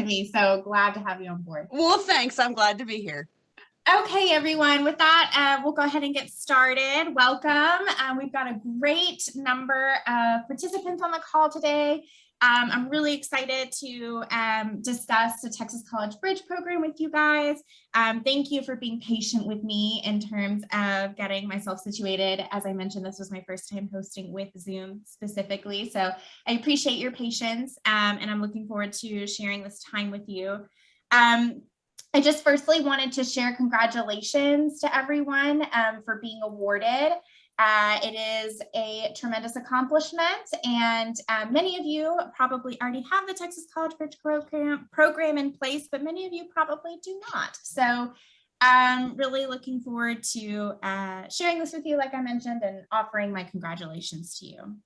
join me. So glad to have you on board. Well, thanks. I'm glad to be here. Okay, everyone, with that, we'll go ahead and get started. Welcome. We've got a great number of participants on the call today. I'm really excited to discuss the Texas College Bridge program with you guys. Thank you for being patient with me in terms of getting myself situated. As I mentioned, this was my first time hosting with Zoom specifically, so I appreciate your patience, and I'm looking forward to sharing this time with you. I just firstly wanted to share congratulations to everyone for being awarded. It is a tremendous accomplishment, and many of you probably already have the Texas College Bridge program in place, but many of you probably do not. So I'm really looking forward to sharing this with you, like I mentioned, and offering my congratulations to you.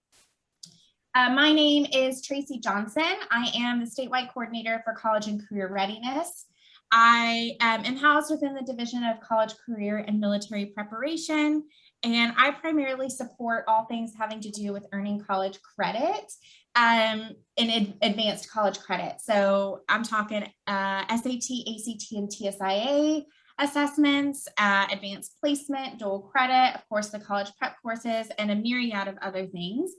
My name is Tracy Johnson. I am the statewide coordinator for college and career readiness. I am housed within the Division of College, Career, and Military Preparation, and I primarily support all things having to do with earning college credit and advanced college credit. So I'm talking SAT, ACT, and TSIA assessments, advanced placement, dual credit, of course, the college prep courses, and a myriad of other things.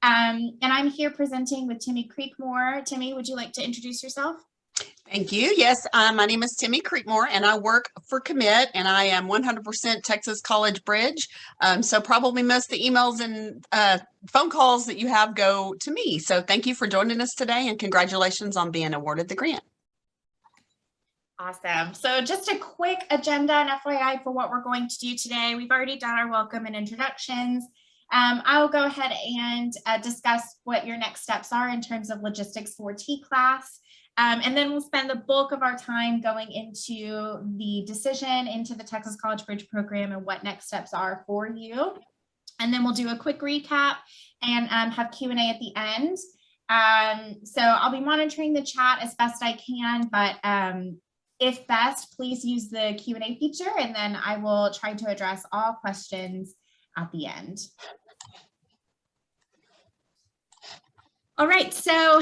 And I'm here presenting with Timmy Creekmore. Timmy, would you like to introduce yourself? Thank you. Yes, my name is Timmy Creekmore, and I work for Commit, and I am 100% Texas College Bridge. So probably most of the emails and phone calls that you have go to me. So thank you for joining us today, and congratulations on being awarded the grant. Awesome. So just a quick agenda and FYI for what we're going to do today. We've already done our welcome and introductions. I'll go ahead and discuss what your next steps are in terms of logistics for TCLAS. And then we'll spend the bulk of our time going into the decision into the Texas College Bridge program and what next steps are for you. And then we'll do a quick recap and have Q&A at the end. So I'll be monitoring the chat as best I can, but if best, please use the Q&A feature, and then I will try to address all questions at the end. All right, so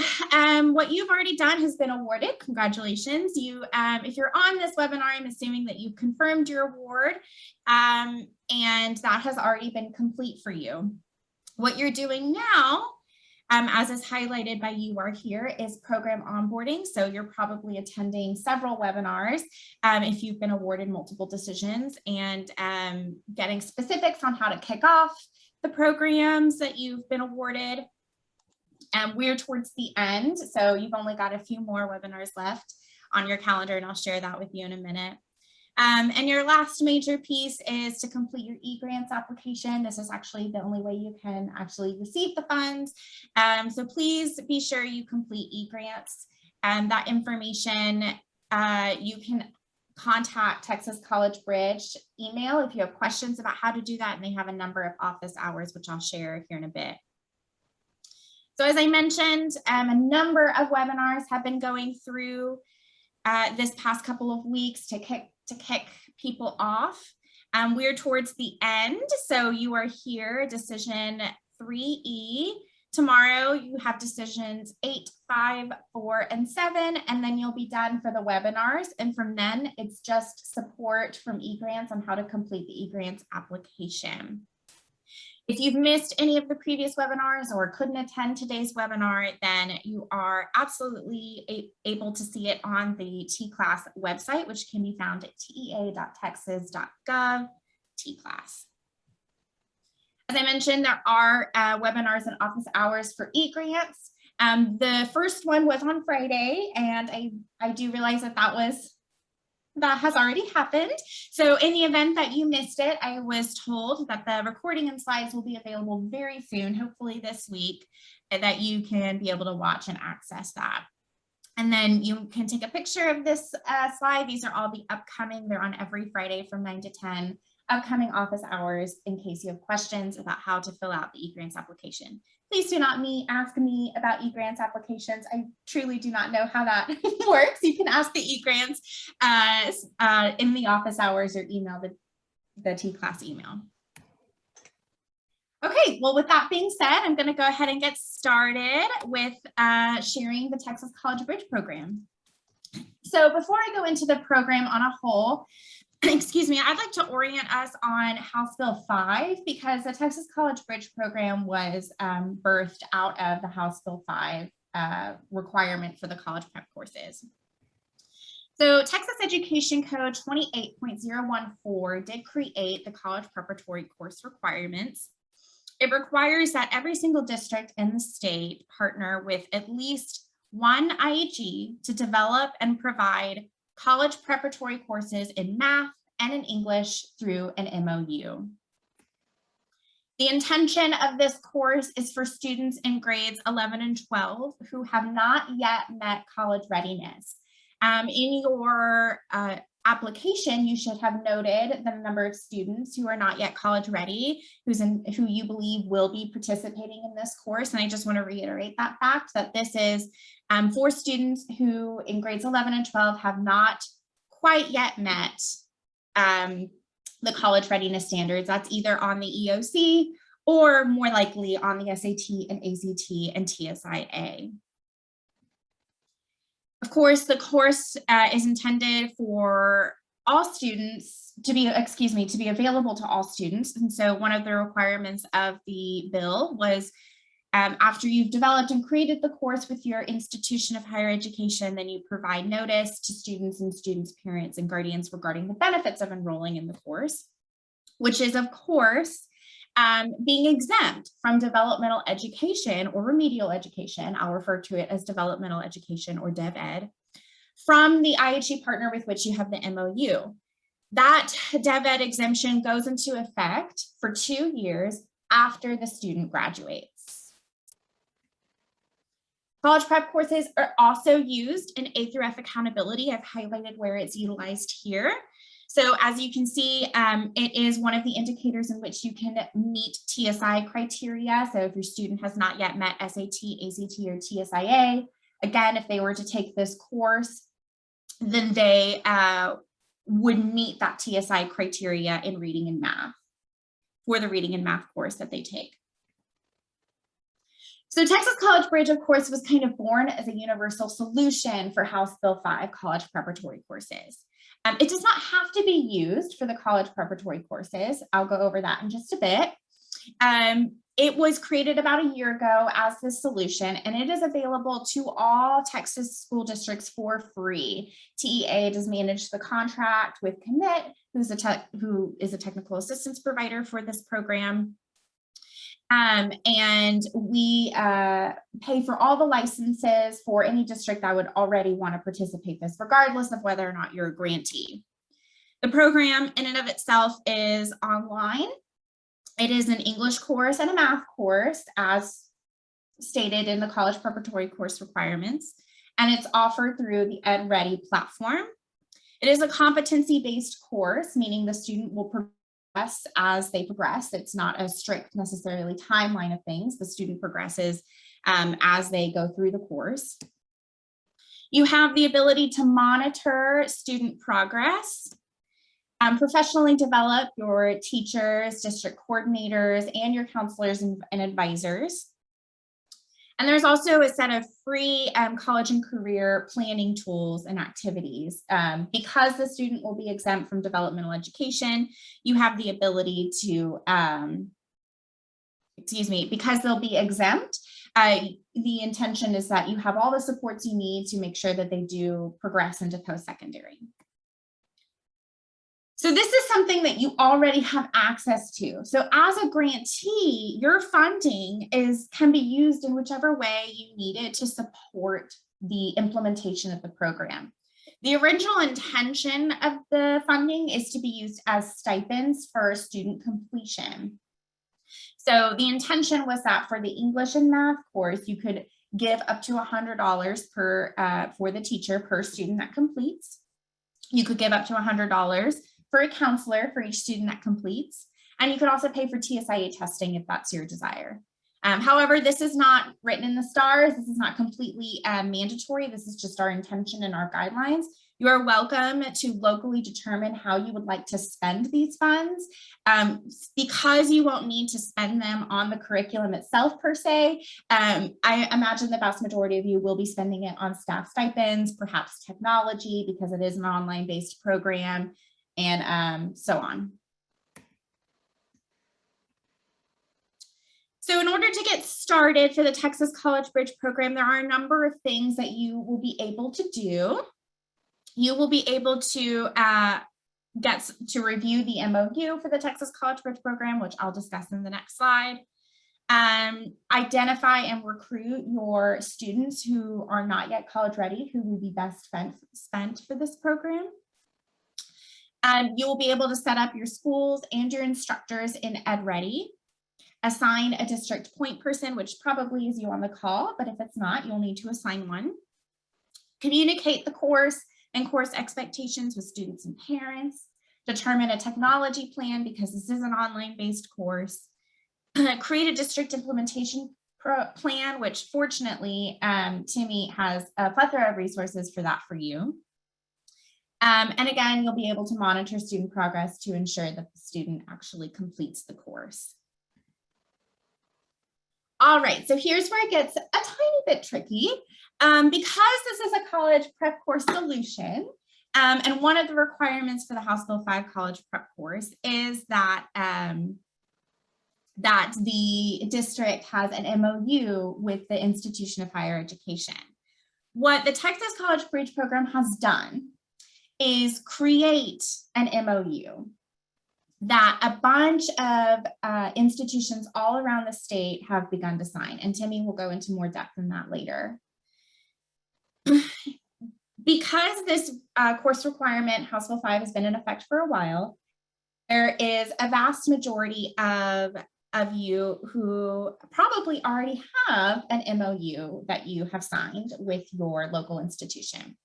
what you've already done has been awarded. Congratulations. If you're on this webinar, I'm assuming that you've confirmed your award, and that has already been complete for you. What you're doing now, as is highlighted by you are here, is program onboarding. So you're probably attending several webinars if you've been awarded multiple decisions, and getting specifics on how to kick off the programs that you've been awarded. And we're towards the end, so you've only got a few more webinars left on your calendar, and I'll share that with you in a minute. And your last major piece is to complete your eGrants application. This is actually the only way you can actually receive the funds. So please be sure you complete eGrants. That information, you can contact Texas College Bridge email if you have questions about how to do that, and they have a number of office hours, which I'll share here in a bit. So as I mentioned, a number of webinars have been going through this past couple of weeks to kick people off. We're towards the end, so you are here, decision 3E. Tomorrow you have decisions 8, 5, 4, and 7, and then you'll be done for the webinars. And from then, it's just support from eGrants on how to complete the eGrants application. If you've missed any of the previous webinars or couldn't attend today's webinar, then you are absolutely able to see it on the TCLAS website, which can be found at tea.texas.gov TCLAS. As I mentioned, there are webinars and office hours for eGrants. The first one was on Friday, and I do realize that that has already happened. So in the event that you missed it, I was told that the recording and slides will be available very soon, hopefully this week, and that you can be able to watch and access that. And then you can take a picture of this slide. These are all the upcoming, they're on every Friday from 9 to 10, upcoming office hours in case you have questions about how to fill out the eGrants application. Please do not ask me about eGrants applications. I truly do not know how that works. You can ask the eGrants in the office hours or email the TCLAS email. Okay, well, with that being said, I'm going to go ahead and get started with sharing the Texas College Bridge program. So before I go into the program on a whole, excuse me, I'd like to orient us on House Bill 5 because the Texas College Bridge program was birthed out of the House Bill 5 requirement for the college prep courses. So Texas Education Code 28.014 did create the college preparatory course requirements. It requires that every single district in the state partner with at least one IHE to develop and provide college preparatory courses in math and in English through an MOU. The intention of this course is for students in grades 11 and 12 who have not yet met college readiness. In your application, you should have noted the number of students who are not yet college ready, who you believe will be participating in this course. And I just want to reiterate that fact that this is for students who in grades 11 and 12 have not quite yet met the college readiness standards. That's either on the EOC or more likely on the SAT and ACT and TSIA. Of course, the course is intended for all students to be available to all students. And so one of the requirements of the bill was after you've developed and created the course with your institution of higher education, then you provide notice to students and students' parents and guardians regarding the benefits of enrolling in the course, which is, of course, being exempt from developmental education or remedial education. I'll refer to it as developmental education or dev ed from the IHE partner with which you have the MOU. That dev ed exemption goes into effect for 2 years after the student graduates. College prep courses are also used in A through F accountability. I've highlighted where it's utilized here. So as you can see, it is one of the indicators in which you can meet TSI criteria. So if your student has not yet met SAT, ACT, or TSIA, again, if they were to take this course, then they would meet that TSI criteria in reading and math for the reading and math course that they take. So Texas College Bridge, of course, was kind of born as a universal solution for House Bill 5 college preparatory courses. It does not have to be used for the college preparatory courses. I'll go over that in just a bit. It was created about a year ago as this solution, and it is available to all Texas school districts for free. TEA does manage the contract with Commit, who is a technical assistance provider for this program. And we pay for all the licenses for any district that would already want to participate in this, regardless of whether or not you're a grantee. The program in and of itself is online. It is an English course and a math course, as stated in the college preparatory course requirements, and it's offered through the EdReady platform. It is a competency-based course, meaning the student will progress as they progress. It's not a strict necessarily timeline of things. The student progresses as they go through the course. You have the ability to monitor student progress, professionally develop your teachers, district coordinators, and your counselors and advisors. And there's also a set of free college and career planning tools and activities. Because the student will be exempt from developmental education, you have the ability to, because they'll be exempt, the intention is that you have all the supports you need to make sure that they do progress into post-secondary. So this is something that you already have access to. So as a grantee, your funding can be used in whichever way you need it to support the implementation of the program. The original intention of the funding is to be used as stipends for student completion. So the intention was that for the English and math course, you could give up to $100 for the teacher per student that completes. You could give up to $100 for a counselor for each student that completes. And you could also pay for TSIA testing if that's your desire. However, this is not written in the stars. This is not completely mandatory. This is just our intention and our guidelines. You are welcome to locally determine how you would like to spend these funds. Because you won't need to spend them on the curriculum itself per se, I imagine the vast majority of you will be spending it on staff stipends, perhaps technology, because it is an online-based program, and so on. So in order to get started for the Texas College Bridge program, there are a number of things that you will be able to do. You will be able to get to review the MOU for the Texas College Bridge program, which I'll discuss in the next slide. Identify and recruit your students who are not yet college ready, who will be best spent for this program. You will be able to set up your schools and your instructors in EdReady. Assign a district point person, which probably is you on the call, but if it's not, you'll need to assign one. Communicate the course and course expectations with students and parents. Determine a technology plan because this is an online-based course. Create a district implementation plan, which fortunately, Timmy has a plethora of resources for that for you. And again, you'll be able to monitor student progress to ensure that the student actually completes the course. All right, so here's where it gets a tiny bit tricky. Because this is a college prep course solution, and one of the requirements for the House Bill 5 college prep course is that, that the district has an MOU with the institution of higher education. What the Texas College Bridge program has done is create an MOU that a bunch of institutions all around the state have begun to sign, and Timmy will go into more depth in that later. Because this course requirement, House Bill 5, has been in effect for a while, there is a vast majority of you who probably already have an MOU that you have signed with your local institution.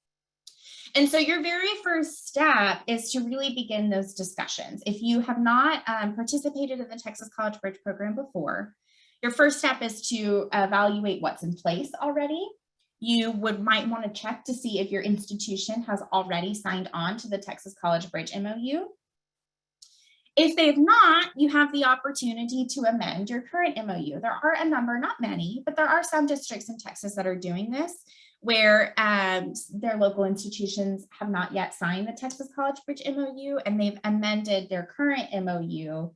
And so your very first step is to really begin those discussions. If you have not participated in the Texas College Bridge program before, your first step is to evaluate what's in place already. You might want to check to see if your institution has already signed on to the Texas College Bridge MOU. If they've not, you have the opportunity to amend your current MOU. There are a number, not many, but there are some districts in Texas that are doing this, where their local institutions have not yet signed the Texas College Bridge MOU, and they've amended their current MOU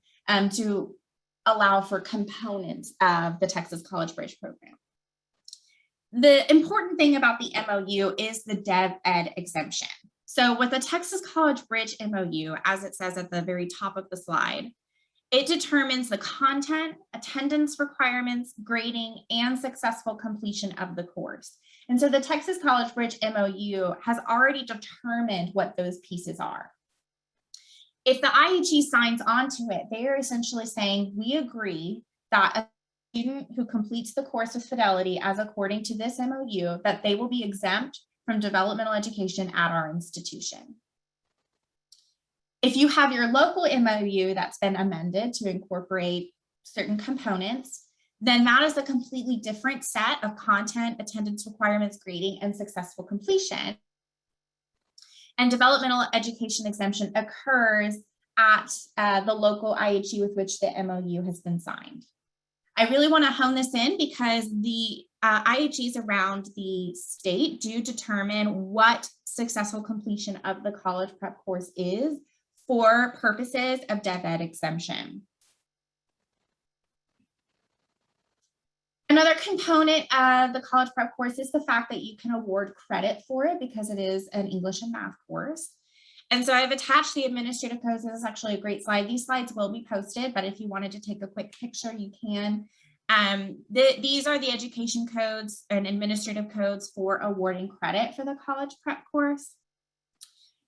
to allow for components of the Texas College Bridge program. The important thing about the MOU is the Dev Ed exemption. So with the Texas College Bridge MOU, as it says at the very top of the slide, it determines the content, attendance requirements, grading, and successful completion of the course. And so the Texas College Bridge MOU has already determined what those pieces are. If the IHE signs onto it, they are essentially saying, we agree that a student who completes the course with fidelity as according to this MOU, that they will be exempt from developmental education at our institution. If you have your local MOU that's been amended to incorporate certain components, then that is a completely different set of content, attendance requirements, grading, and successful completion. And developmental education exemption occurs at the local IHE with which the MOU has been signed. I really want to hone this in because the IHEs around the state do determine what successful completion of the college prep course is for purposes of Dev Ed exemption. Another component of the college prep course is the fact that you can award credit for it because it is an English and math course. And so I've attached the administrative codes. This is actually a great slide. These slides will be posted, but if you wanted to take a quick picture, you can. These are the education codes and administrative codes for awarding credit for the college prep course.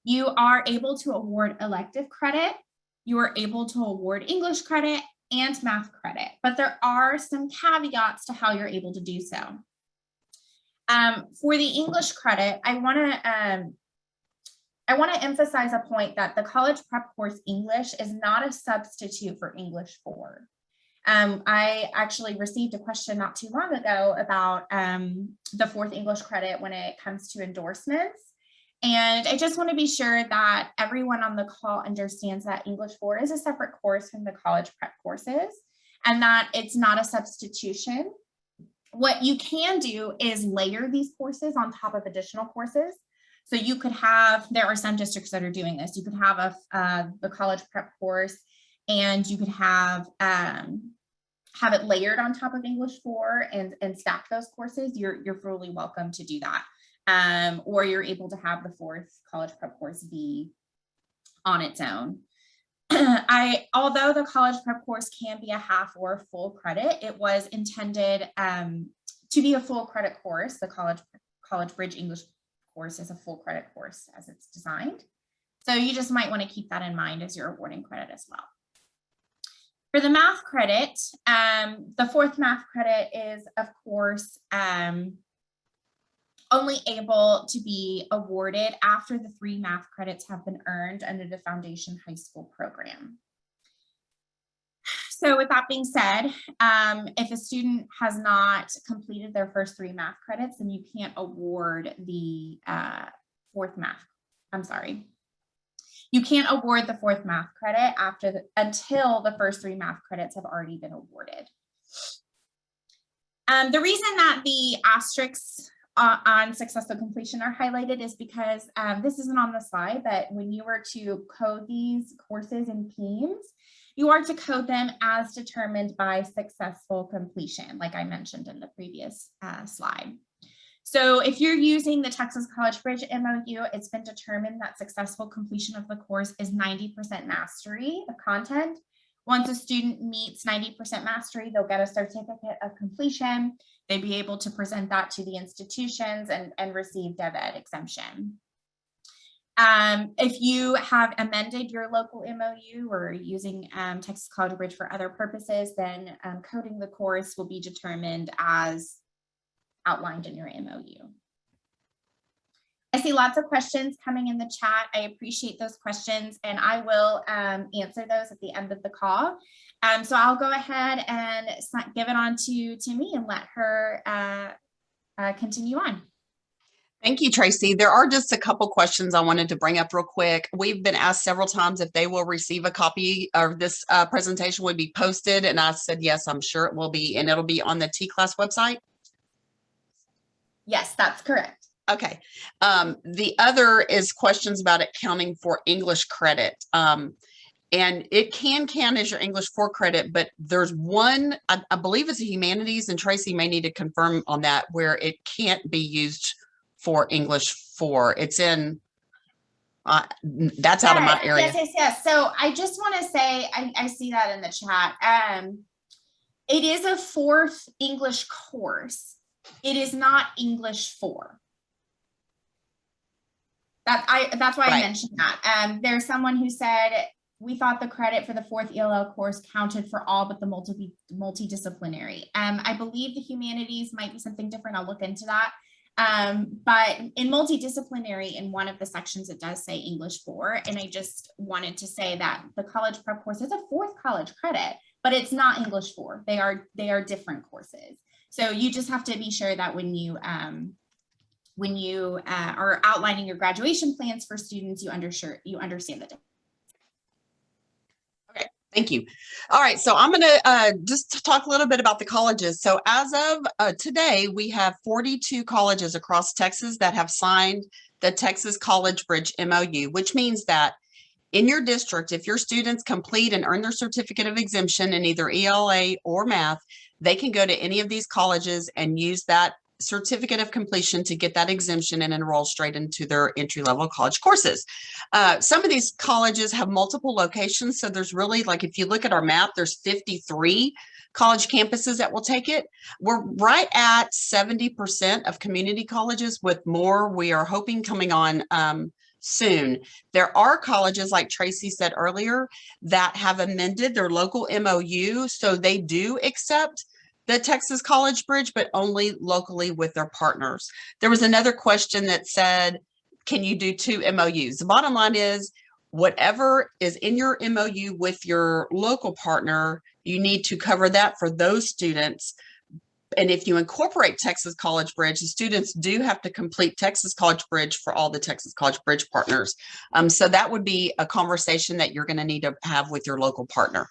You are able to award elective credit. You are able to award English credit and math credit, but there are some caveats to how you're able to do so. For the English credit, I want to emphasize a point that the college prep course English is not a substitute for English 4. I actually received a question not too long ago about the 4th English credit when it comes to endorsements. And I just want to be sure that everyone on the call understands that English 4 is a separate course from the college prep courses and that it's not a substitution. What you can do is layer these courses on top of additional courses. So you could have, there are some districts that are doing this. You could have the college prep course and you could have it layered on top of English 4 and stack those courses. You're fully welcome to do that. Or you're able to have the 4th college prep course be on its own. Although the college prep course can be a half or a full credit, it was intended to be a full credit course. The college bridge English course is a full credit course as it's designed. So you just might want to keep that in mind as you're awarding credit as well. For the math credit, the 4th math credit is, of course, only able to be awarded after the 3 math credits have been earned under the Foundation High School program. So with that being said, if a student has not completed their first 3 math credits, then you can't award the 4th math. I'm sorry. You can't award the 4th math credit until the first 3 math credits have already been awarded. The reason that the asterisks on successful completion are highlighted is because this isn't on the slide, but when you were to code these courses in themes, you are to code them as determined by successful completion, like I mentioned in the previous slide. So if you're using the Texas College Bridge MOU, it's been determined that successful completion of the course is 90% mastery of content. Once a student meets 90% mastery, they'll get a certificate of completion. They'd be able to present that to the institutions and receive DevEd exemption. If you have amended your local MOU or using Texas College Bridge for other purposes, then coding the course will be determined as outlined in your MOU. I see lots of questions coming in the chat. I appreciate those questions and I will answer those at the end of the call. So I'll go ahead and give it on to Timmy and let her continue on. Thank you, Tracy. There are just a couple questions I wanted to bring up real quick. We've been asked several times if they will receive a copy of this presentation would be posted. And I said, yes, I'm sure it will be. And it'll be on the TCLAS website. Yes, that's correct. Okay. The other is questions about accounting for English credit. And it can count as your English 4 credit, but there's one, I believe it's a humanities, and Tracy may need to confirm on that, where it can't be used for English 4. It's in, that's out of my area. Yes. So I just want to say, I see that in the chat. It is a 4th English course. It is not English 4. That's why I mentioned that. There's someone who said, we thought the credit for the 4th ELL course counted for all but the multidisciplinary. I believe the humanities might be something different. I'll look into that. But in multidisciplinary, in one of the sections, it does say English 4. And I just wanted to say that the college prep course is a 4th college credit, but it's not English 4. They are different courses. So you just have to be sure that when you are outlining your graduation plans for students, you understand the difference. Thank you. All right, so I'm going to just talk a little bit about the colleges. So as of today, we have 42 colleges across Texas that have signed the Texas College Bridge MOU, which means that in your district, if your students complete and earn their certificate of exemption in either ELA or math, they can go to any of these colleges and use that certificate of completion to get that exemption and enroll straight into their entry-level college courses. Some of these colleges have multiple locations. So there's really, like, if you look at our map, there's 53 college campuses that will take it. We're right at 70% of community colleges, with more we are hoping coming on soon. There are colleges, like Tracy said earlier, that have amended their local MOU. So they do accept the Texas College Bridge, but only locally with their partners. There was another question that said, can you do 2 MOUs? The bottom line is, Whatever is in your MOU with your local partner, you need to cover that for those students. And if you incorporate Texas College Bridge, the students do have to complete Texas College Bridge for all the Texas College Bridge partners. So that would be a conversation that you're going to need to have with your local partner.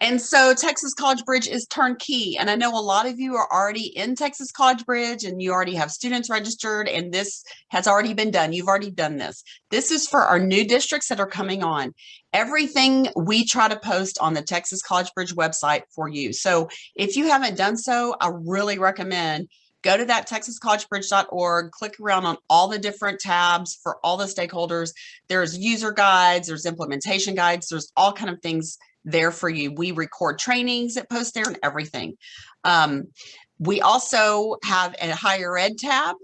And so Texas College Bridge is turnkey. And I know a lot of you are already in Texas College Bridge and you already have students registered, and this has already been done. You've already done this. This is for our new districts that are coming on. Everything we try to post on the Texas College Bridge website for you. So if you haven't done so, I really recommend go to that texascollegebridge.org, click around on all the different tabs for all the stakeholders. There's user guides, there's implementation guides, there's all kind of things there for you. We record trainings that post there and everything. We also have a higher ed tab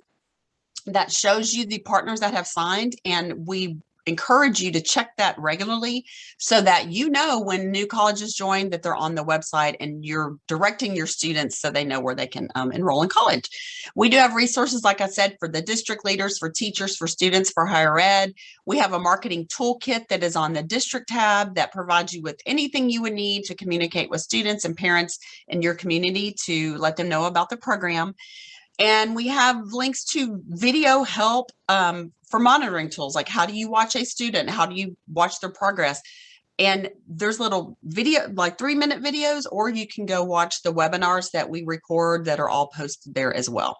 that shows you the partners that have signed, and we encourage you to check that regularly so that you know when new colleges join that they're on the website and you're directing your students so they know where they can enroll in college. We do have resources, like I said, for the district leaders, for teachers, for students, for higher ed. We have a marketing toolkit that is on the district tab that provides you with anything you would need to communicate with students and parents in your community to let them know about the program. And we have links to video help for monitoring tools, like how do you watch a student? How do you watch their progress? And there's little video, like 3-minute videos, or you can go watch the webinars that we record that are all posted there as well.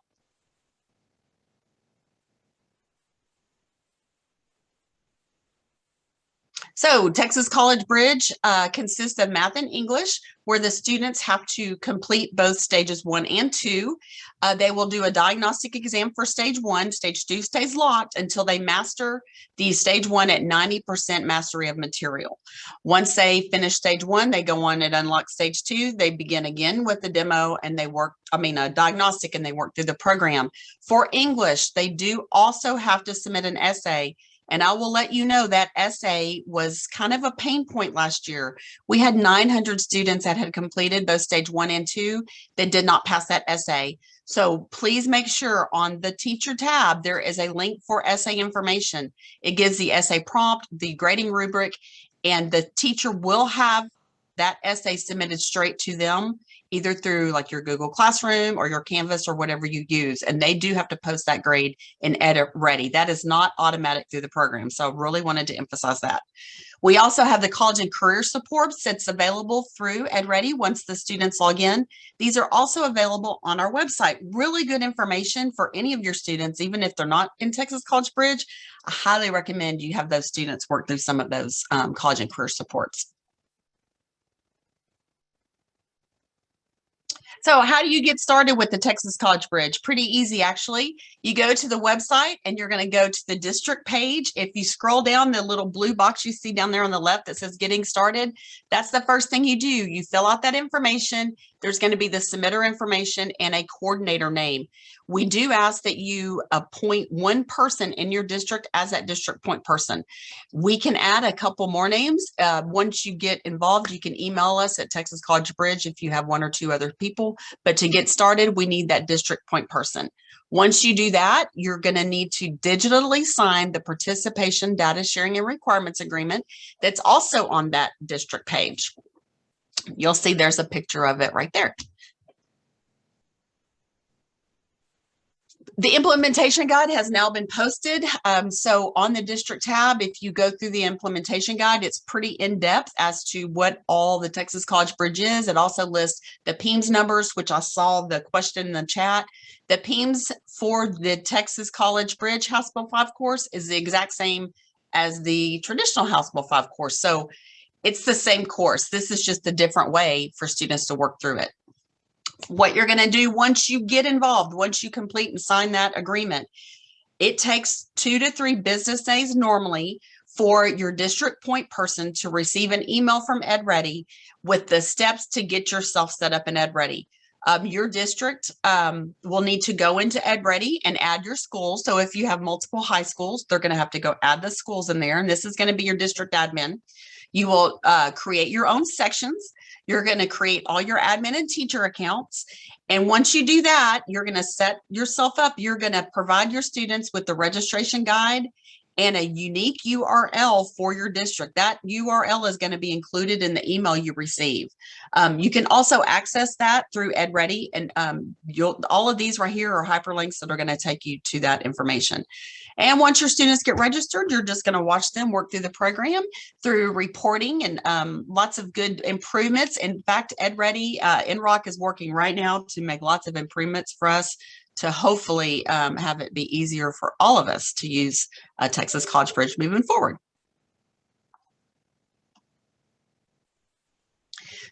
So Texas College Bridge consists of math and English, where the students have to complete both stages 1 and 2. They will do a diagnostic exam for stage 1. Stage 2 stays locked until they master the stage 1 at 90% mastery of material. Once they finish stage 1, they go on and unlock stage 2. They begin again with the demo and they work, a diagnostic, and they work through the program. For English, they do also have to submit an essay. And I will let you know that essay was kind of a pain point last year. We had 900 students that had completed both stage 1 and 2 that did not pass that essay. So please make sure on the teacher tab, there is a link for essay information. It gives the essay prompt, the grading rubric, and the teacher will have that essay submitted straight to them, either through like your Google Classroom or your Canvas or whatever you use. And they do have to post that grade in Edit Ready. That is not automatic through the program. So I really wanted to emphasize that. We also have the college and career supports that's available through Ed Ready once the students log in. These are also available on our website. Really good information for any of your students, even if they're not in Texas College Bridge. I highly recommend you have those students work through some of those college and career supports. So how do you get started with the Texas College Bridge? Pretty easy, actually. You go to the website and you're going to go to the district page. If you scroll down, the little blue box you see down there on the left that says getting started, that's the first thing you do. You fill out that information. There's going to be the submitter information and a coordinator name. We do ask that you appoint one person in your district as that district point person. We can add a couple more names. Once you get involved, you can email us at Texas College Bridge if you have 1 or 2 other people. But to get started, we need that district point person. Once you do that, you're going to need to digitally sign the participation data sharing and requirements agreement that's also on that district page. You'll see there's a picture of it right there. The implementation guide has now been posted. So on the district tab, if you go through the implementation guide, it's pretty in-depth as to what all the Texas College Bridge is. It also lists the PEIMS numbers, which I saw the question in the chat. The PEIMS for the Texas College Bridge House Bill 5 course is the exact same as the traditional House Bill 5 course. So it's the same course. This is just a different way for students to work through it. What you're going to do once you get involved, once you complete and sign that agreement, it takes 2 to 3 business days normally for your district point person to receive an email from Ed Ready with the steps to get yourself set up in Ed Ready. Your district will need to go into Ed Ready and add your schools. So if you have multiple high schools, they're going to have to go add the schools in there. And this is going to be your district admin. You will create your own sections. You're going to create all your admin and teacher accounts. And once you do that, you're going to set yourself up. You're going to provide your students with the registration guide and a unique URL for your district. That URL is going to be included in the email you receive. You can also access that through EdReady, and all of these right here are hyperlinks that are going to take you to that information. And once your students get registered, you're just going to watch them work through the program, through reporting, and lots of good improvements. In fact, EdReady, NROC is working right now to make lots of improvements for us to hopefully have it be easier for all of us to use Texas College Bridge moving forward.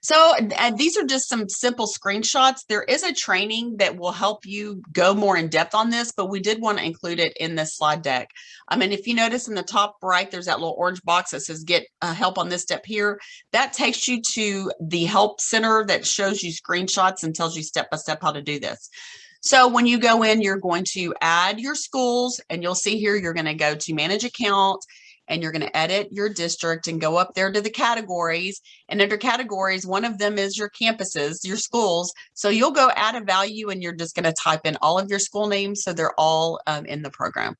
So these are just some simple screenshots. There is a training that will help you go more in depth on this, but we did want to include it in this slide deck. I mean, if you notice in the top right, there's that little orange box that says get help on this step here. That takes you to the help center that shows you screenshots and tells you step by step how to do this. So when you go in, you're going to add your schools, and you'll see here, you're going to go to manage account, and you're going to edit your district and go up there to the categories. And under categories, one of them is your campuses, your schools. So you'll go add a value, and you're just going to type in all of your school names, so they're all in the program.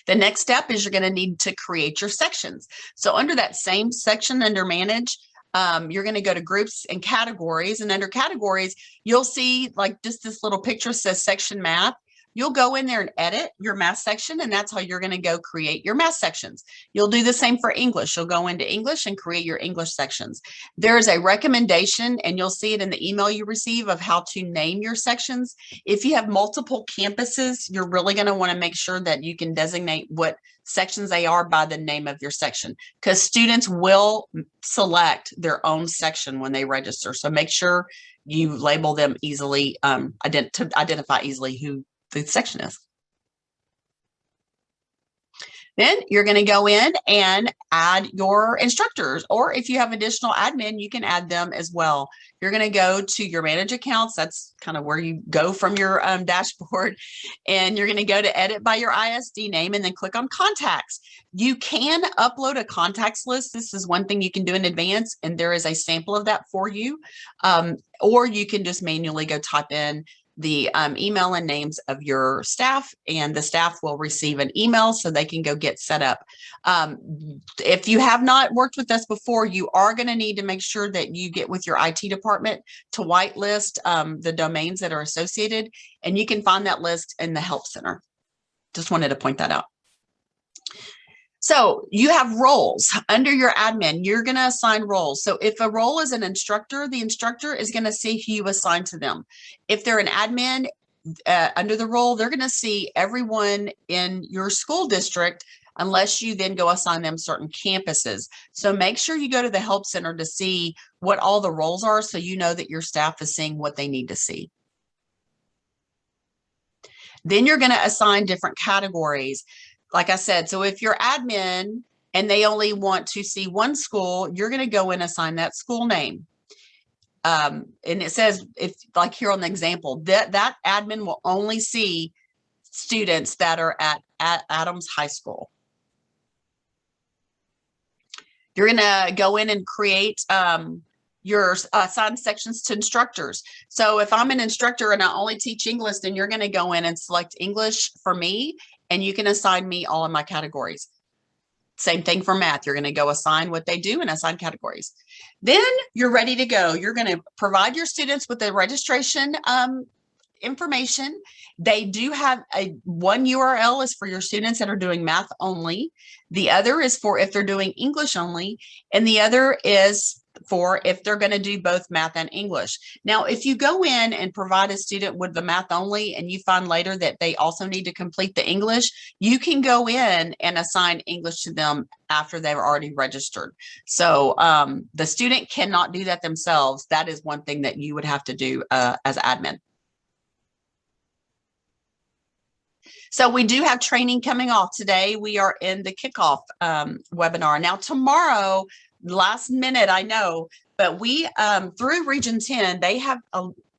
The next step is you're going to need to create your sections. So under that same section under manage, you're going to go to groups and categories, and under categories, you'll see like just this little picture says section math. You'll go in there and edit your math section, and that's how you're going to go create your math sections. You'll do the same for English. You'll go into English and create your English sections. There is a recommendation, and you'll see it in the email you receive, of how to name your sections. If you have multiple campuses, you're really going to want to make sure that you can designate what sections they are by the name of your section, because students will select their own section when they register. So make sure you label them easily, to identify easily who the section is. Then you're going to go in and add your instructors, or if you have additional admin, you can add them as well. You're going to go to your manage accounts. That's kind of where you go from your dashboard, and you're going to go to edit by your ISD name, and then click on contacts. You can upload a contacts list. This is one thing you can do in advance, and there is a sample of that for you. Or you can just manually go type in the email and names of your staff, and the staff will receive an email so they can go get set up. If you have not worked with us before, you are going to need to make sure that you get with your IT department to whitelist the domains that are associated, and you can find that list in the help center. Just wanted to point that out. So you have roles under your admin. You're going to assign roles. So if a role is an instructor, the instructor is going to see who you assign to them. If they're an admin under the role, they're going to see everyone in your school district, unless you then go assign them certain campuses. So make sure you go to the help center to see what all the roles are, so you know that your staff is seeing what they need to see. Then you're going to assign different categories. Like I said, so if you're admin and they only want to see one school, you're going to go in and assign that school name. And it says, if like here on the example, that admin will only see students that are at Adams High School. You're going to go in and create your assigned sections to instructors. So if I'm an instructor and I only teach English, then you're going to go in and select English for me, and you can assign me all of my categories. Same thing for math. You're going to go assign what they do and assign categories. Then you're ready to go. You're going to provide your students with the registration information. They do have one URL is for your students that are doing math only. The other is for if they're doing English only, and the other is for if they're going to do both math and English. Now, if you go in and provide a student with the math only, and you find later that they also need to complete the English, you can go in and assign English to them after they've already registered. So the student cannot do that themselves. That is one thing that you would have to do as admin. So we do have training coming off today. We are in the kickoff webinar. Now tomorrow, last minute, I know, but we, through Region 10, they have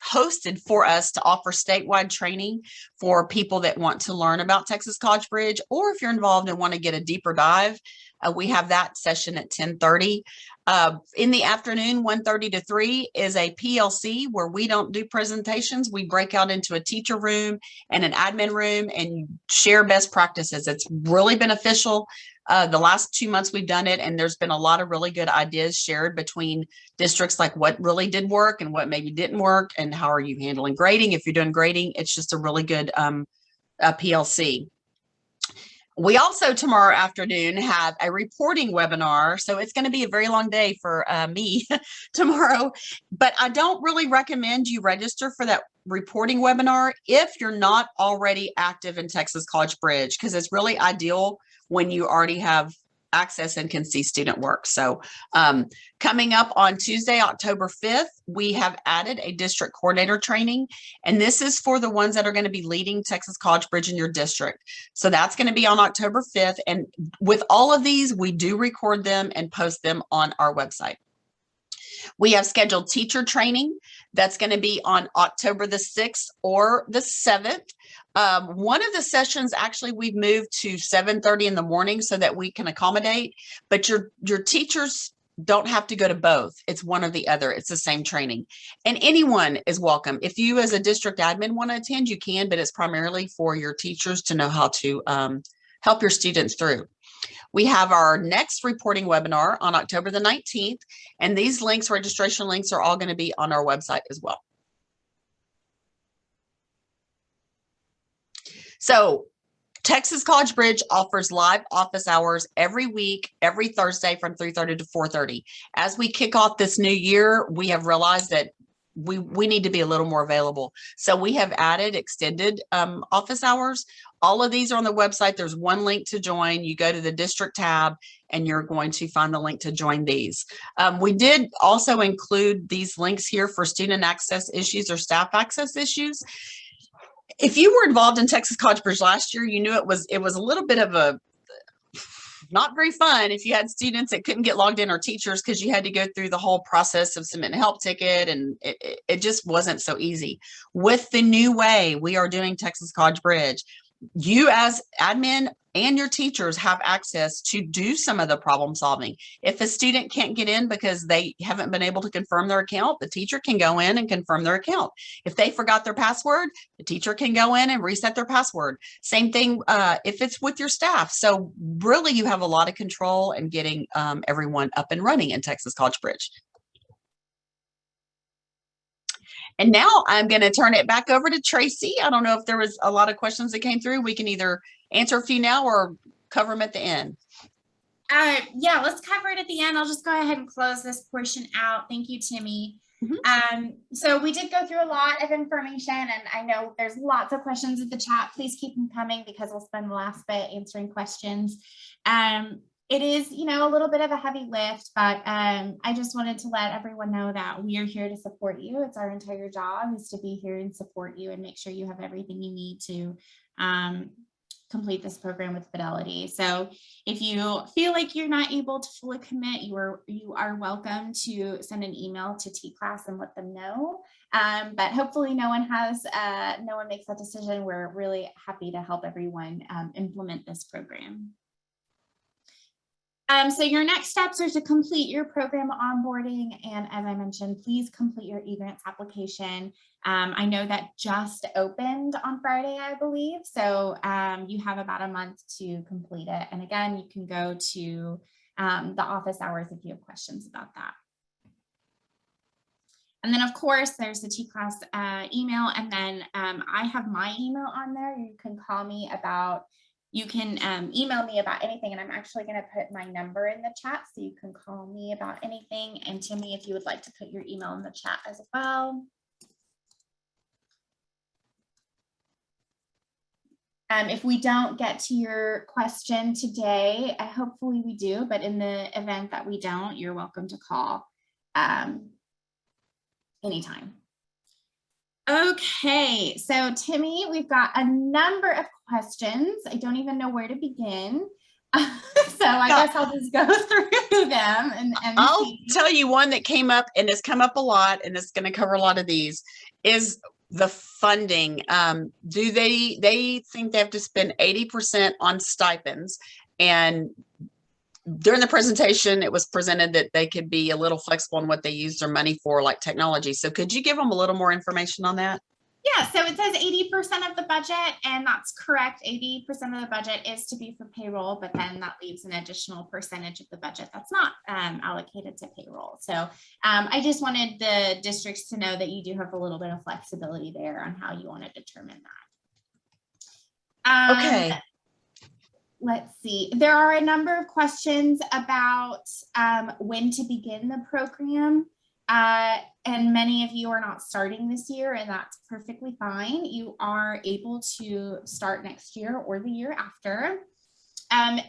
hosted for us to offer statewide training for people that want to learn about Texas College Bridge, or if you're involved and want to get a deeper dive. We have that session at 10:30. In the afternoon, 1:30 to 3 is a PLC where we don't do presentations. We break out into a teacher room and an admin room and share best practices. It's really beneficial. The last 2 months we've done it, and there's been a lot of really good ideas shared between districts, like what really did work and what maybe didn't work, and how are you handling grading. If you're doing grading, it's just a really good PLC. We also tomorrow afternoon have a reporting webinar. So it's going to be a very long day for me tomorrow, but I don't really recommend you register for that reporting webinar if you're not already active in Texas College Bridge, because it's really ideal when you already have access and can see student work. So coming up on Tuesday, October 5th, we have added a district coordinator training, and this is for the ones that are going to be leading Texas College Bridge in your district. So that's going to be on October 5th. And with all of these, we do record them and post them on our website. We have scheduled teacher training that's going to be on October the 6th or the 7th. One of the sessions, actually, we've moved to 7:30 in the morning so that we can accommodate, but your teachers don't have to go to both. It's one or the other. It's the same training. And anyone is welcome. If you as a district admin want to attend, you can, but it's primarily for your teachers to know how to help your students through. We have our next reporting webinar on October the 19th, and these links, registration links, are all going to be on our website as well. So Texas College Bridge offers live office hours every week, every Thursday from 3:30 to 4:30. As we kick off this new year, we have realized that we need to be a little more available. So we have added extended office hours. All of these are on the website. There's one link to join. You go to the district tab and you're going to find the link to join these. We did also include these links here for student access issues or staff access issues. If you were involved in Texas College Bridge last year, you knew it was a little bit of a not very fun if you had students that couldn't get logged in, or teachers, because you had to go through the whole process of submitting a help ticket, and it just wasn't so easy. With the new way we are doing Texas College Bridge, you as admin and your teachers have access to do some of the problem solving. If a student can't get in because they haven't been able to confirm their account, the teacher can go in and confirm their account. If they forgot their password, the teacher can go in and reset their password. Same thing if it's with your staff. So really you have a lot of control in getting everyone up and running in Texas College Bridge. And now I'm going to turn it back over to Tracy. I don't know if there was a lot of questions that came through. We can either answer a few now or cover them at the end. Yeah, let's cover it at the end. I'll just go ahead and close this portion out. Thank you, Timmy. So we did go through a lot of information, and I know there's lots of questions in the chat. Please keep them coming because we'll spend the last bit answering questions. It is, you know, a little bit of a heavy lift, but I just wanted to let everyone know that we are here to support you. It's our entire job is to be here and support you and make sure you have everything you need to complete this program with fidelity. So if you feel like you're not able to fully commit, you are welcome to send an email to TCLAS and let them know. But hopefully no one makes that decision. We're really happy to help everyone implement this program. So your next steps are to complete your program onboarding. And as I mentioned, please complete your eGrants application. I know that just opened on Friday, I believe. So you have about a month to complete it. And again, you can go to the office hours if you have questions about that. And then, of course, there's the TCLAS email. And then I have my email on there. You can call me about You can email me about anything, and I'm actually going to put my number in the chat so you can call me about anything. And Timmy, if you would like to put your email in the chat as well. If we don't get to your question today, hopefully we do, but in the event that we don't, you're welcome to call anytime. Okay, so Timmy, we've got a number of questions. I don't even know where to begin. So I guess I'll just go through them and I'll tell you one that came up, and it's come up a lot, and it's going to cover a lot of these, is the funding. Do they think they have to spend 80% on stipends, and during the presentation, it was presented that they could be a little flexible in what they use their money for, like technology. So could you give them a little more information on that? Yeah, so it says 80% of the budget, and that's correct. 80% of the budget is to be for payroll, but then that leaves an additional percentage of the budget that's not allocated to payroll. So I just wanted the districts to know that you do have a little bit of flexibility there on how you want to determine that. Okay. Let's see. There are a number of questions about when to begin the program. And many of you are not starting this year, and that's perfectly fine. You are able to start next year or the year after.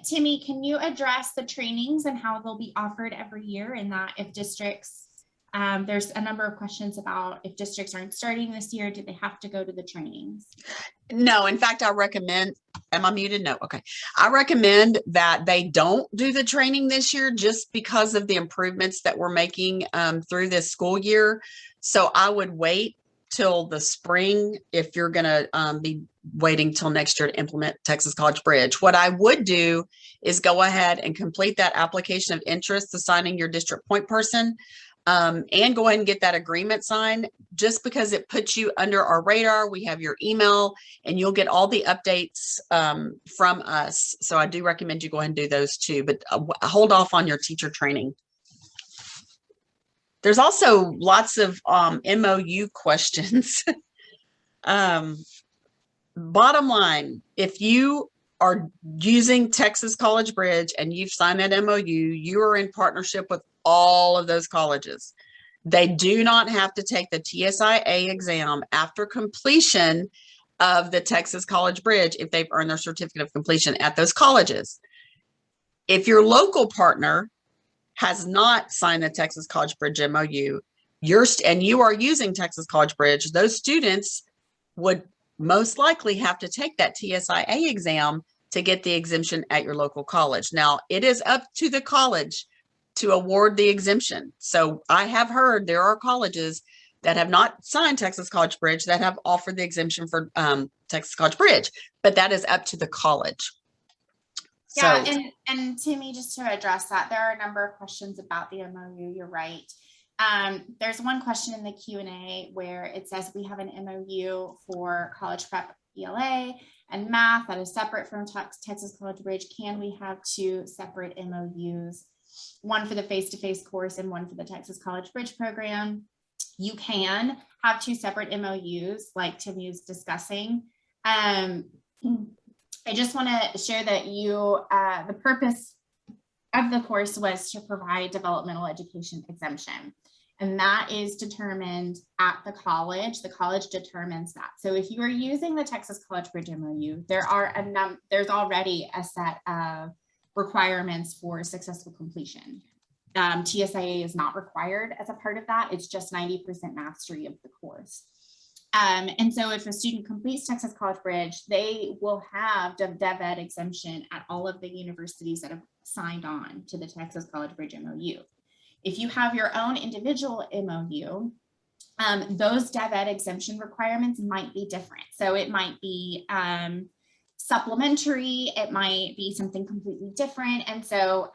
Timmy, can you address the trainings and how they'll be offered every year, and that if districts, there's a number of questions about if districts aren't starting this year, do they have to go to the trainings? No, in fact, I recommend, am I muted? No. Okay. I recommend that they don't do the training this year just because of the improvements that we're making through this school year. So I would wait till the spring if you're going to be waiting till next year to implement Texas College Bridge. What I would do is go ahead and complete that application of interest, assigning your district point person. And go ahead and get that agreement signed, just because it puts you under our radar. We have your email and you'll get all the updates from us. So I do recommend you go ahead and do those too, but hold off on your teacher training. There's also lots of MOU questions. Bottom line, if you are using Texas College Bridge and you've signed that MOU, you are in partnership with all of those colleges. They do not have to take the TSIA exam after completion of the Texas College Bridge if they've earned their certificate of completion at those colleges. If your local partner has not signed the Texas College Bridge MOU, and you are using Texas College Bridge, those students would most likely have to take that TSIA exam to get the exemption at your local college. Now, it is up to the college to award the exemption. So I have heard there are colleges that have not signed Texas College Bridge that have offered the exemption for Texas College Bridge, but that is up to the college. Yeah, so, and Timmy, just to address that, there are a number of questions about the MOU. You're right. There's one question in the Q&A where it says we have an MOU for college prep ELA and math that is separate from Texas College Bridge. Can we have two separate MOUs? One for the face-to-face course and one for the Texas College Bridge program. You can have two separate MOUs like Timmy was discussing. I just want to share that the purpose of the course was to provide developmental education exemption. And that is determined at the college. The college determines that. So if you are using the Texas College Bridge MOU, there's already a set of requirements for successful completion. TSIA is not required as a part of that. It's just 90% mastery of the course. And so if a student completes Texas College Bridge, they will have Dev Ed exemption at all of the universities that have signed on to the Texas College Bridge MOU. If you have your own individual MOU, those Dev Ed exemption requirements might be different. So it might be supplementary, it might be something completely different. And so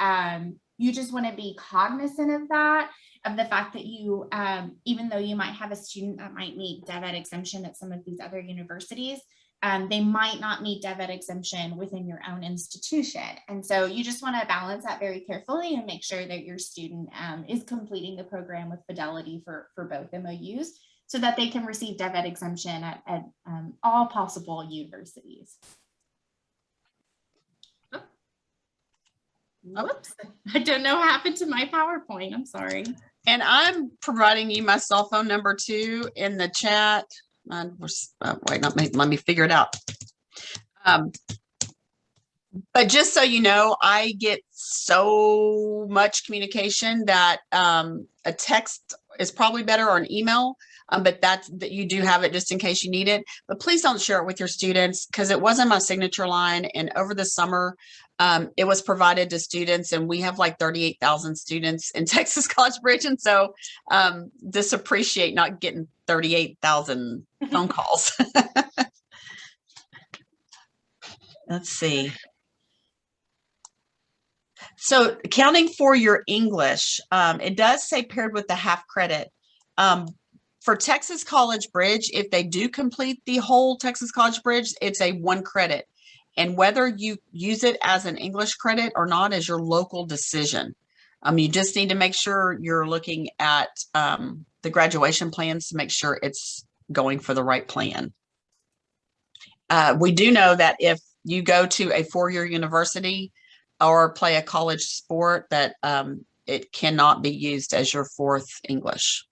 you just want to be cognizant of that, of the fact that you, even though you might have a student that might meet Dev Ed exemption at some of these other universities, they might not meet Dev Ed exemption within your own institution. And so you just want to balance that very carefully and make sure that your student is completing the program with fidelity for both MOUs so that they can receive Dev Ed exemption at all possible universities. Whoops, I don't know what happened to my PowerPoint. I'm sorry. And I'm providing you my cell phone number too in the chat. Wait, let me figure it out. But just so you know, I get so much communication that a text is probably better, or an email. But that you do have it just in case you need it. But please don't share it with your students, because it wasn't my signature line. And over the summer, it was provided to students, and we have like 38,000 students in Texas College Bridge. And so just appreciate not getting 38,000 phone calls. Let's see. So counting for your English, it does say paired with the half credit. For Texas College Bridge, if they do complete the whole Texas College Bridge, it's a 1 credit. And whether you use it as an English credit or not is your local decision. You just need to make sure you're looking at the graduation plans to make sure it's going for the right plan. We do know that if you go to a 4-year university or play a college sport, that it cannot be used as your 4th English.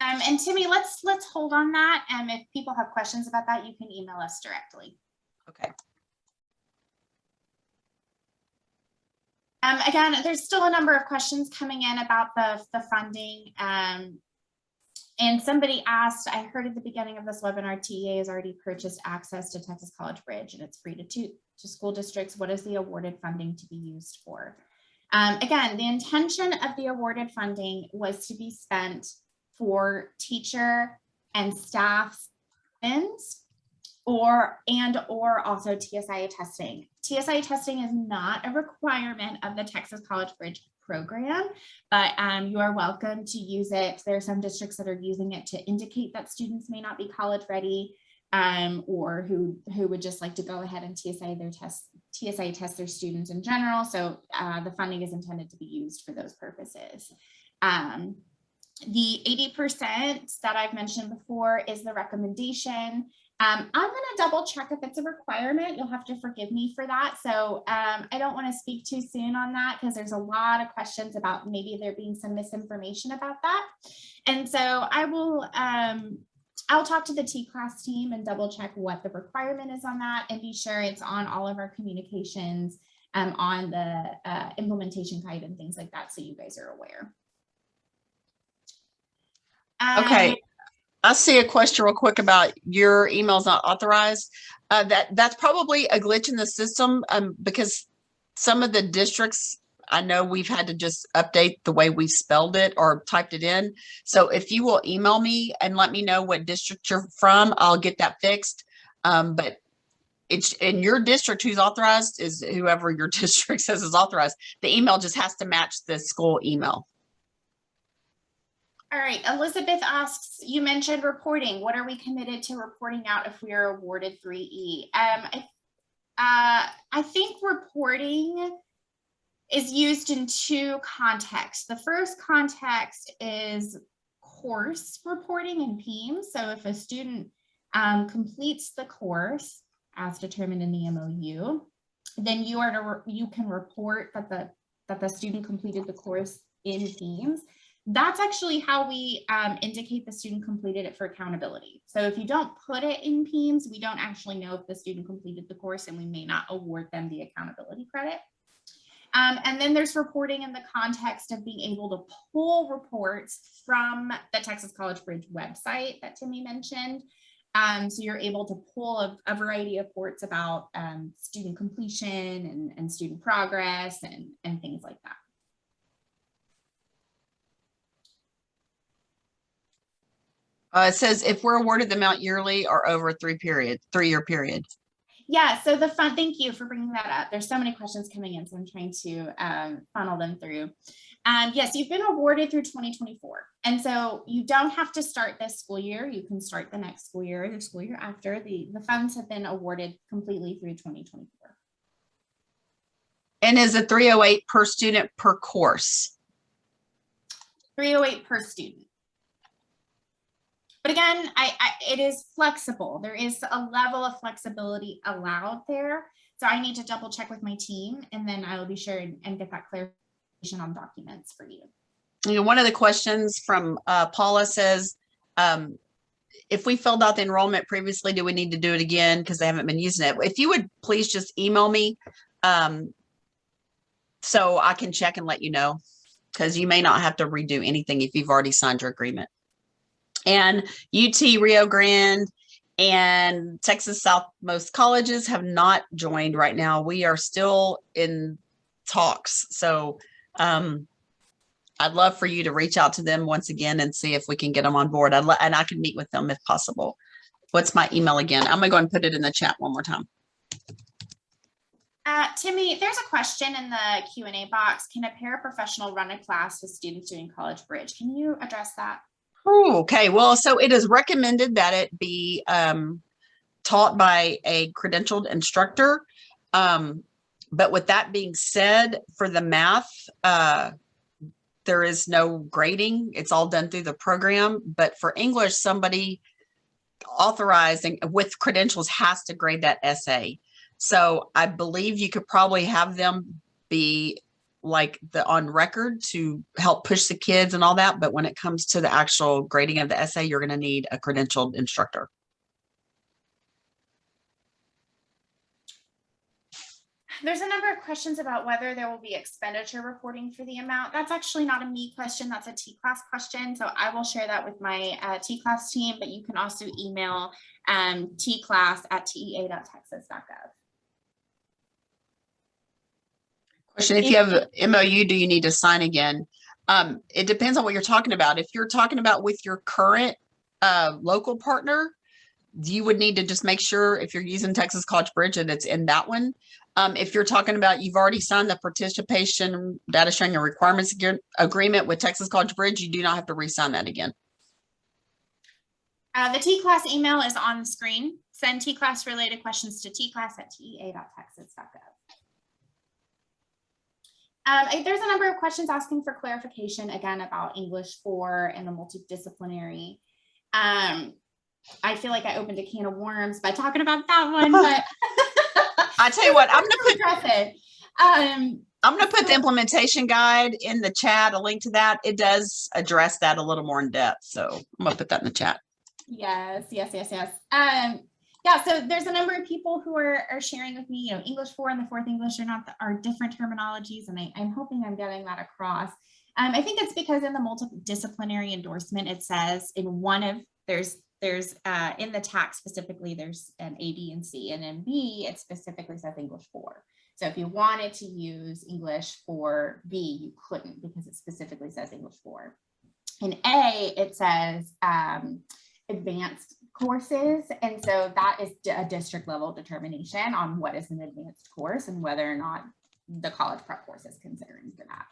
And Timmy, let's hold on that. And if people have questions about that, you can email us directly. Okay. Again, there's still a number of questions coming in about the funding. And somebody asked, I heard at the beginning of this webinar, TEA has already purchased access to Texas College Bridge and it's free to school districts. What is the awarded funding to be used for? Again, the intention of the awarded funding was to be spent for teacher and staff stipends or also TSIA testing. TSIA testing is not a requirement of the Texas College Bridge program, but you are welcome to use it. There are some districts that are using it to indicate that students may not be college ready, or who would just like to go ahead and TSIA test their students in general. So the funding is intended to be used for those purposes. The 80% that I've mentioned before is the recommendation. I'm going to double check if it's a requirement. You'll have to forgive me for that. So I don't want to speak too soon on that because there's a lot of questions about maybe there being some misinformation about that. And so I will, I'll talk to the TCLAS team and double check what the requirement is on that and be sure it's on all of our communications on the implementation guide and things like that, so you guys are aware. Okay. I see a question real quick about your emails not authorized. That's probably a glitch in the system because some of the districts, I know we've had to just update the way we spelled it or typed it in. So if you will email me and let me know what district you're from, I'll get that fixed. But it's in your district who's authorized is whoever your district says is authorized. The email just has to match the school email. All right, Elizabeth asks, you mentioned reporting. What are we committed to reporting out if we are awarded 3E? I think reporting is used in 2 contexts. The first context is course reporting in PEIMS. So if a student completes the course as determined in the MOU, then you can report that the student completed the course in PEIMS. That's actually how we indicate the student completed it for accountability. So if you don't put it in PEIMS, we don't actually know if the student completed the course and we may not award them the accountability credit. And then there's reporting in the context of being able to pull reports from the Texas College Bridge website that Timmy mentioned. So you're able to pull a variety of reports about student completion and student progress and things like that. It says if we're awarded the amount yearly or over a 3-year period. Yeah, so the fund, thank you for bringing that up. There's so many questions coming in, so I'm trying to funnel them through. Yes, you've been awarded through 2024. And so you don't have to start this school year. You can start the next school year or the school year after. The funds have been awarded completely through 2024. And is it 308 per student per course? 308 per student. But again, it is flexible. There is a level of flexibility allowed there. So I need to double check with my team and then I will be sure and get that clarification on documents for you. You know, one of the questions from Paula says, if we filled out the enrollment previously, do we need to do it again because they haven't been using it? If you would please just email me so I can check and let you know, because you may not have to redo anything if you've already signed your agreement. And UT Rio Grande and Texas Southmost colleges have not joined right now. We are still in talks. So I'd love for you to reach out to them once again and see if we can get them on board. And I can meet with them if possible. What's my email again? I'm going to go and put it in the chat one more time. Timmy, there's a question in the Q&A box. Can a paraprofessional run a class with students doing college bridge? Can you address that? Oh, okay. Well, so it is recommended that it be taught by a credentialed instructor. But with that being said, for the math, there is no grading. It's all done through the program. But for English, somebody authorized and with credentials has to grade that essay. So I believe you could probably have them be like the on record to help push the kids and all that. But when it comes to the actual grading of the essay, you're going to need a credentialed instructor. There's a number of questions about whether there will be expenditure reporting for the amount. That's actually not a me question, that's a TCLAS question. So I will share that with my TCLAS team, but you can also email tclass@tea.texas.gov. Question, if you have an MOU, do you need to sign again? It depends on what you're talking about. If you're talking about with your current local partner, you would need to just make sure if you're using Texas College Bridge that it's in that one. If you're talking about you've already signed the participation data sharing and requirements agreement with Texas College Bridge, you do not have to re-sign that again. The TCLAS email is on the screen. Send TCLAS related questions to tclass@tea.texas.gov. There's a number of questions asking for clarification again about English 4 and the multidisciplinary. I feel like I opened a can of worms by talking about that one, but I tell you what, I'm gonna put the implementation guide in the chat, a link to that. It does address that a little more in depth. So I'm gonna put that in the chat. Yes. Yeah, so there's a number of people who are sharing with me, English 4 and the 4th English are different terminologies, and I'm hoping I'm getting that across. I think it's because in the multidisciplinary endorsement, it says in one of, there's in the TAC specifically, there's an A, B, and C, and in B, it specifically says English 4. So if you wanted to use English for B, you couldn't because it specifically says English 4. In A, it says advanced courses. And so that is a district level determination on what is an advanced course and whether or not the college prep course is considering for that.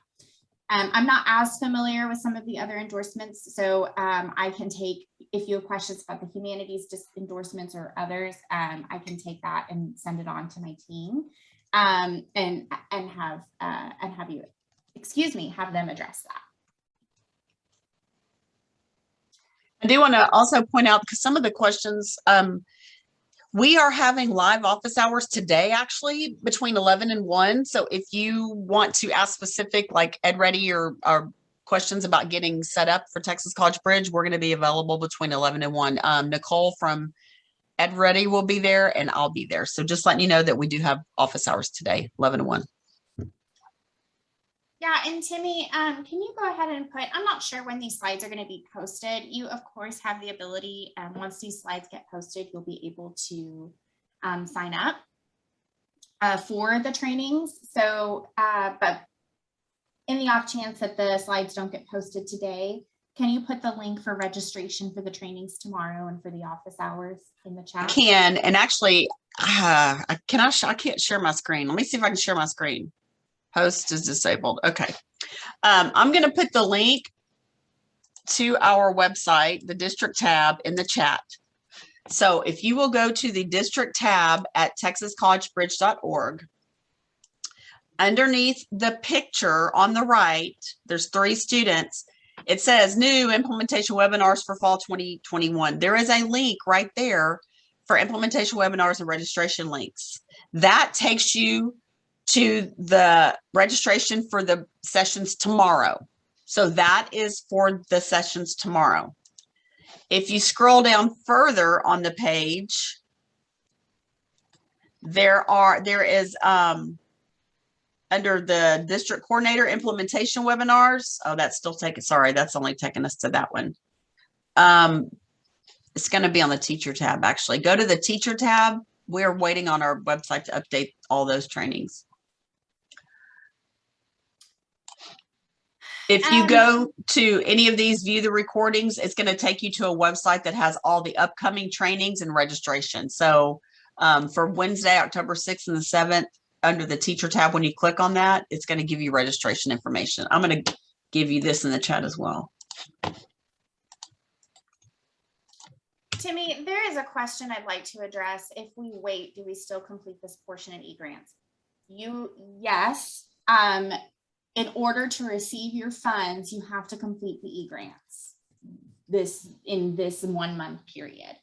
I'm not as familiar with some of the other endorsements, so I can take, if you have questions about the humanities endorsements or others, I can take that and send it on to my team and have you, have them address that. I do want to also point out, because some of the questions, we are having live office hours today, actually, between 11 and 1. So if you want to ask specific, like EdReady or questions about getting set up for Texas College Bridge, we're going to be available between 11 and 1. Nicole from EdReady will be there, and I'll be there. So just letting you know that we do have office hours today, 11 to 1. Yeah, and Timmy, can you go ahead and put, I'm not sure when these slides are going to be posted. You, of course, have the ability, once these slides get posted, you'll be able to sign up for the trainings. So, but in the off chance that the slides don't get posted today, can you put the link for registration for the trainings tomorrow and for the office hours in the chat? I can, and actually, I can't share my screen. Let me see if I can share my screen. Host is disabled. Okay. I'm going to put the link to our website, the district tab, in the chat. So if you will go to the district tab at texascollegebridge.org, underneath the picture on the right, there's 3 students. It says new implementation webinars for fall 2021. There is a link right there for implementation webinars and registration links. That takes you to the registration for the sessions tomorrow. So that is for the sessions tomorrow. If you scroll down further on the page, there is under the district coordinator implementation webinars. Oh, that's still taking, sorry, that's only taking us to that one. It's going to be on the teacher tab, actually. Go to the teacher tab. We're waiting on our website to update all those trainings. If you go to any of these, view the recordings, it's going to take you to a website that has all the upcoming trainings and registration. So for Wednesday, October 6th and the 7th, under the teacher tab, when you click on that, it's going to give you registration information. I'm going to give you this in the chat as well. Timmy, there is a question I'd like to address. If we wait, do we still complete this portion in eGrants? Yes. In order to receive your funds, you have to complete the eGrants in this 1 month period.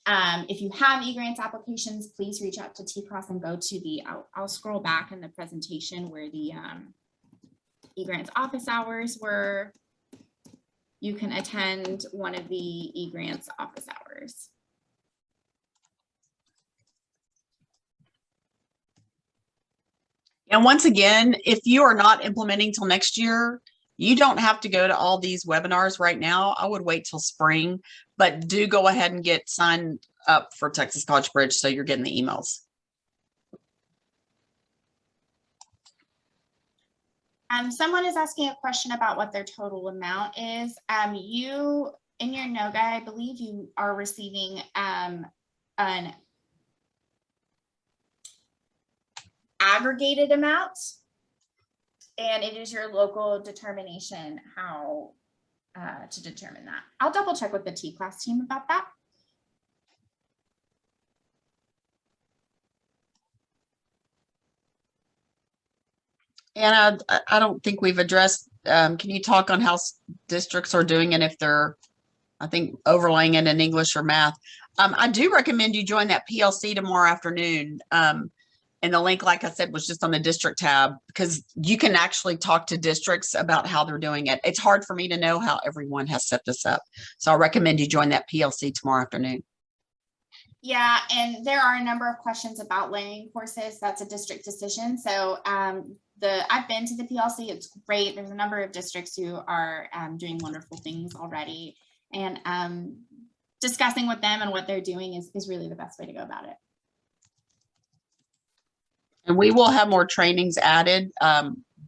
If you have eGrants applications, please reach out to TCLAS and go to the, I'll scroll back in the presentation where the eGrants office hours were. You can attend one of the eGrants office hours. And once again, if you are not implementing till next year, you don't have to go to all these webinars right now. I would wait till spring, but do go ahead and get signed up for Texas College Bridge so you're getting the emails. Someone is asking a question about what their total amount is. You, in your NOGA, I believe you are receiving an aggregated amount, and it is your local determination how to determine that. I'll double check with the TCLAS team about that. And I don't think we've addressed, can you talk on how districts are doing and if they're, I think, overlaying it in English or math? I do recommend you join that PLC tomorrow afternoon. And the link, like I said, was just on the district tab, because you can actually talk to districts about how they're doing it. It's hard for me to know how everyone has set this up. So I recommend you join that PLC tomorrow afternoon. Yeah, and there are a number of questions about laying courses. That's a district decision. So I've been to the PLC. It's great. There's a number of districts who are doing wonderful things already, and discussing with them and what they're doing is really the best way to go about it. And we will have more trainings added.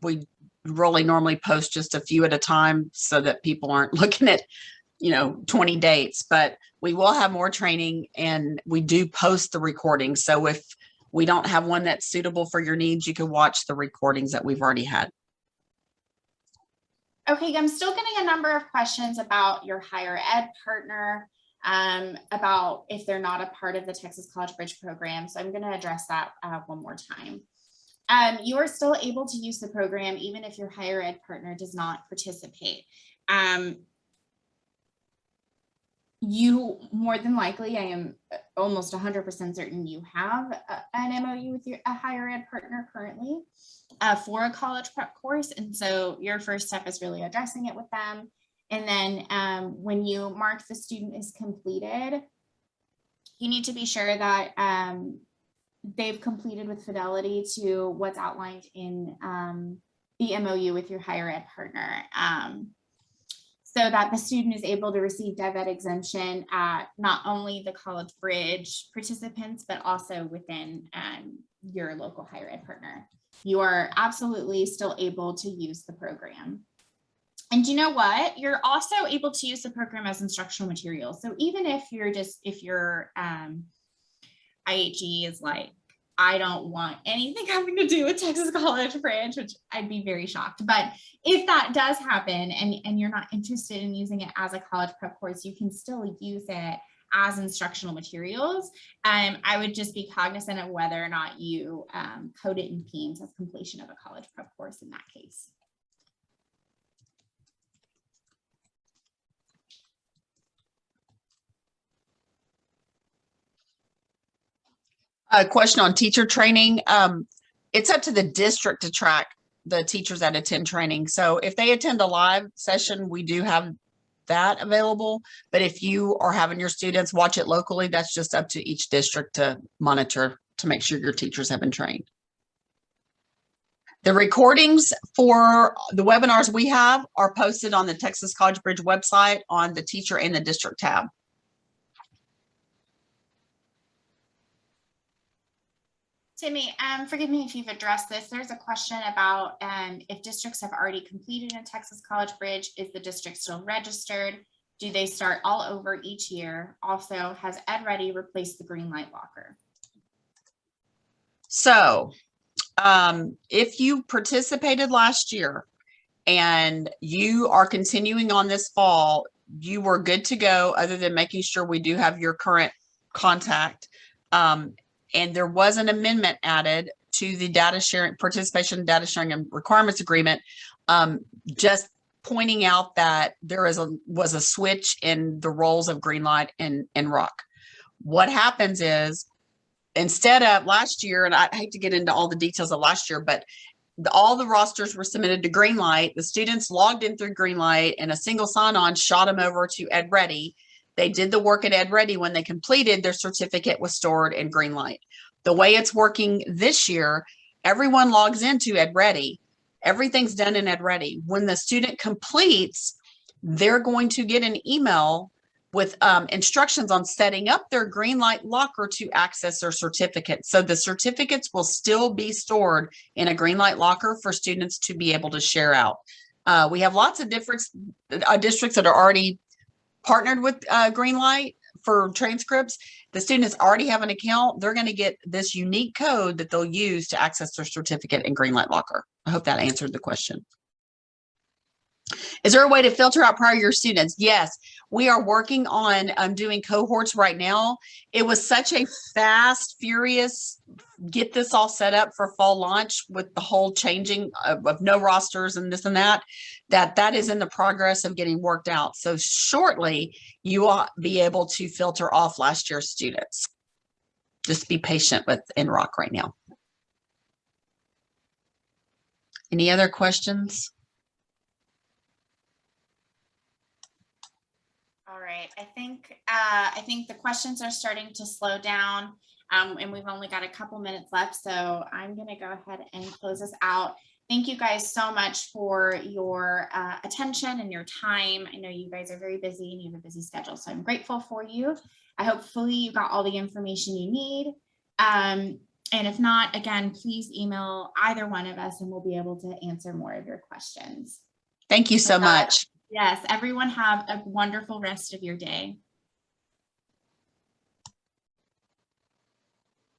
We really normally post just a few at a time so that people aren't looking at 20 dates, but we will have more training, and we do post the recordings. So if we don't have one that's suitable for your needs, you can watch the recordings that we've already had. Okay, I'm still getting a number of questions about your higher ed partner, about if they're not a part of the Texas College Bridge program. So I'm going to address that one more time. You are still able to use the program even if your higher ed partner does not participate. You more than likely, I am almost 100% certain you have an MOU with a higher ed partner currently for a college prep course. And so your first step is really addressing it with them. And then when you mark the student is completed, you need to be sure that they've completed with fidelity to what's outlined in the MOU with your higher ed partner. So that the student is able to receive DevEd exemption at not only the College Bridge participants, but also within your local higher ed partner. You are absolutely still able to use the program. And you know what? You're also able to use the program as instructional material. So even if your IHE is like, I don't want anything having to do with Texas College Bridge, which I'd be very shocked. But if that does happen and you're not interested in using it as a college prep course, you can still use it as instructional materials. I would just be cognizant of whether or not you code it in Teams as completion of a college prep course in that case. A question on teacher training. It's up to the district to track the teachers that attend training. So if they attend a live session, we do have that available. But if you are having your students watch it locally, that's just up to each district to monitor to make sure your teachers have been trained. The recordings for the webinars we have are posted on the Texas College Bridge website on the teacher and the district tab. Timmy, forgive me if you've addressed this. There's a question about if districts have already completed a Texas College Bridge, is the district still registered? Do they start all over each year? Also, has EdReady replaced the green light locker? So If you participated last year and you are continuing on this fall, you were good to go, other than making sure we do have your current contact. And there was an amendment added to the data sharing, participation data sharing and requirements agreement, just pointing out that there was a switch in the roles of Greenlight and Rock. What happens is, instead of last year, and I hate to get into all the details of last year, but all the rosters were submitted to Greenlight. The students logged in through Greenlight, and a single sign-on shot them over to EdReady. They did the work at EdReady. When they completed, their certificate was stored in Greenlight. The way it's working this year, everyone logs into EdReady. Everything's done in EdReady. When the student completes, they're going to get an email with instructions on setting up their Greenlight locker to access their certificate. So the certificates will still be stored in a Greenlight locker for students to be able to share out. We have lots of different districts that are already partnered with Greenlight for transcripts. The students already have an account. They're going to get this unique code that they'll use to access their certificate in Greenlight locker. I hope that answered the question. Is there a way to filter out prior year students? Yes, we are working on doing cohorts right now. It was such a fast, furious, get this all set up for fall launch with the whole changing of no rosters and this and that is in the progress of getting worked out. So shortly, you will be able to filter off last year's students. Just be patient with NROC right now. Any other questions? All right, I think the questions are starting to slow down, and we've only got a couple minutes left, so I'm going to go ahead and close this out. Thank you guys so much for your attention and your time. I know you guys are very busy and you have a busy schedule, so I'm grateful for you. Hopefully you got all the information you need. And if not, again, please email either one of us and we'll be able to answer more of your questions. Thank you so much. Yes, everyone have a wonderful rest of your day.